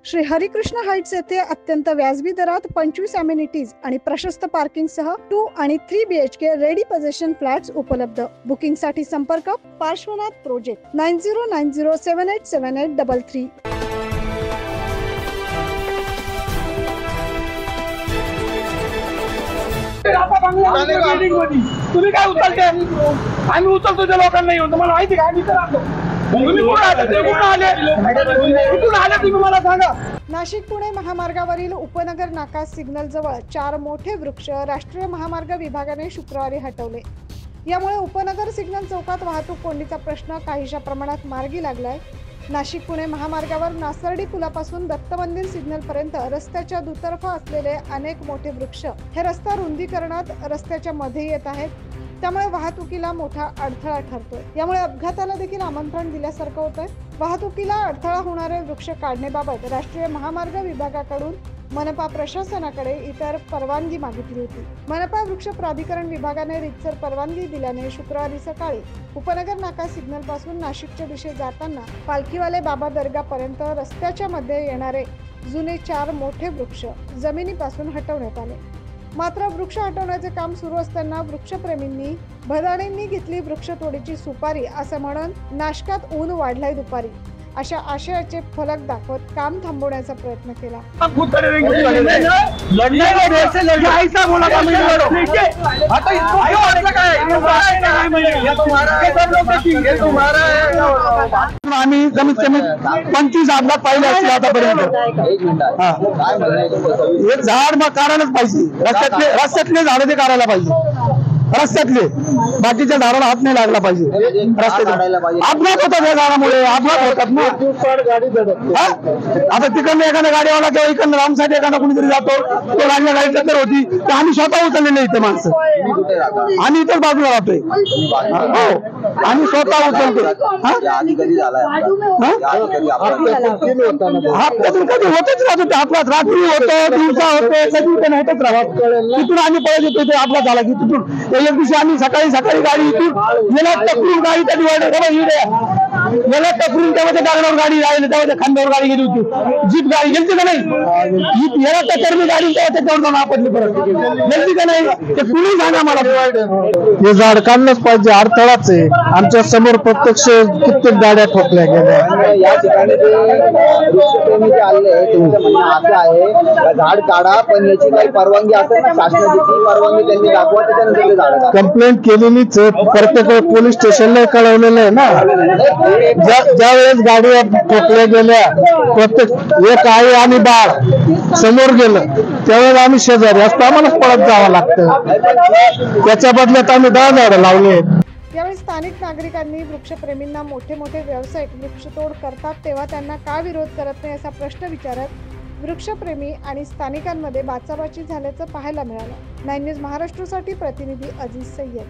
Shri Harikrishna Heights येथे अत्यंत व्याजबी दरात 25 अमेनिटीज आणि प्रशस्त पार्किंग सह 2 आणि 3 BHK रेडी पोझिशन फ्लॅट्स उपलब्ध। बुकिंग साठी संपर्क पार्श्वनाथ प्रोजेक्ट 9090787833। तुम्ही काय उचलते? आम्ही उचलतो त्या लोकांना येऊन, तुम्हाला माहिती का? आम्ही तर आलो। तुम्ही कुठून आले? तुम्ही मला सांगा। नाशिक पुणे महामार्गावरील उपनगर नाका सिग्नल जवळ 4 मोठे वृक्ष राष्ट्रीय महामार्ग विभागाने शुक्रवारी हटवले। यामुळे उपनगर सिग्नल चौकात वाहतूक कोंडीचा प्रश्न काहीशा प्रमाणात मार्गी लागलाय। नाशिक पुणे महामार्गावर नासर्डी पुलापासून दत्त मंदिर सिग्नल पर्यंत रस्त्याच्या दुतर्फा असलेले अनेक मोठे वृक्ष हे रस्ता रुंदीकरणात रस्त्याच्या मध्ये येत आहेत, त्यामुळे वाहतुकीला मोठा अडथळा ठरतोय। यामुळे अपघाताला देखील आमंत्रण दिल्यासारखं होतंय। वाहतुकीला अडथळा होणारे वृक्ष काढण्याबाबत राष्ट्रीय महामार्ग विभागाकडून मनपा प्रशासनाकडे इतर परवानगी मागितली होती। मनपा वृक्ष प्राधिकरण विभागाने रीतसर परवानगी दिल्याने शुक्रवारी सकाळी उपनगर नाका सिग्नल पासून नाशिकच्या दिशेने जाताना पालखीवाले बाबा दर्गापर्यंत रस्त्याच्या मध्ये येणारे जुने 4 मोठे वृक्ष जमिनीपासून हटवण्यात आले। मात्र वृक्ष हटवण्याचे काम सुरू असताना वृक्षप्रेमींनी भदाणींनी घेतली वृक्षतोडीची सुपारी असं म्हणत नाशकात ऊन वाढलाय दुपारी अशा आशयाचे फलक दाखवत काम थांबवण्याचा प्रयत्न केला। आम्ही कमीत कमी 25 अपघात पाहिले असतील आतापर्यंत। एक झाड मग काढायलाच पाहिजे, रस्त्यातले झाड ते काढायला पाहिजे, रस्त्यातले बाकीच्या झाडाला हात नाही लागला पाहिजे। अपघात होतात या झाडामुळे, अपघात होतात ना। आता तिकडनं एखादा गाडीवाला किंवा इकडनं रामसाठी एखादा कुणीतरी जातो, तो गाडीला गाडी टक्कर होती तर आम्ही स्वतः उचललेले इथे माणसं, आम्ही इतर बाजूला राहतोय, आम्ही स्वतः उचलतो। हप्त्यातून कधी होतच राहतो ते अपघात, रात्री होतो, दिवसा होतो, कधी पण होतच राहत। तिथून आम्ही पळत येतो, ते अपघात झाला की तिथून एक दिवशी आम्ही सकाळी गाडी इथून गेला टकरून गाडी त्या डिवायडर गेला टकरून त्यामध्ये डागरावर गाडी राहिली, तेव्हा त्या खांद्यावर गाडी गेली होती, जीप गाडी गेलती का नाही? याला टक्कर मी गाडी त्याच्यावर जाऊन आपटली परत, गेलती का नाही? ते कुणी सांगा मला। हे झाड काढलंच पाहिजे, अडथळाच आहे। आमच्या समोर प्रत्यक्ष कित्येक गाड्या ठोकल्या गेल्या। या ठिकाणी जे वृक्षप्रेमी जे आले त्यांचं म्हणणं असं आहे झाड काढा, पण याची काही परवानगी असेल ना शासनाची, ती परवानगी त्यांनी दाखवा, त्याच्यानंतर ते झाड काढा। कंप्लेंट केलेलीच प्रत्येक पोलीस स्टेशनला कळवलेलं आहे ना। ज्या वेळेस गाड्या ठोकल्या गेल्या, प्रत्येक एक आई आणि बाळ समोर गेलं, त्यावेळेस आम्ही शेजारी असतो, आम्हालाच पळत जावं लागतं। त्याच्या बदल्यात आम्ही 10 झाडं लावले। यावेळी स्थानिक नागरिकांनी वृक्षप्रेमींना मोठे व्यावसायिक वृक्षतोड करतात तेव्हा त्यांना का विरोध करत नाही असा प्रश्न विचारत वृक्षप्रेमी आणि स्थानिकांमध्ये बाचाबाची झाल्याचं पाहायला मिळालं। 9 न्यूज महाराष्ट्रासाठी प्रतिनिधी अजीज सय्यद।